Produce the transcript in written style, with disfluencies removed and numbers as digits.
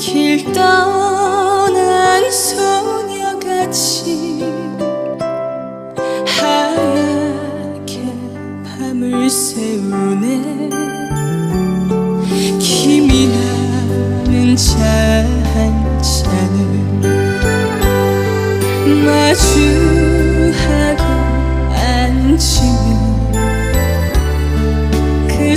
길 떠난 소녀같이 하얗게 밤을 새우네. 기미나는 차 한 잔을 마주하고 앉으면 그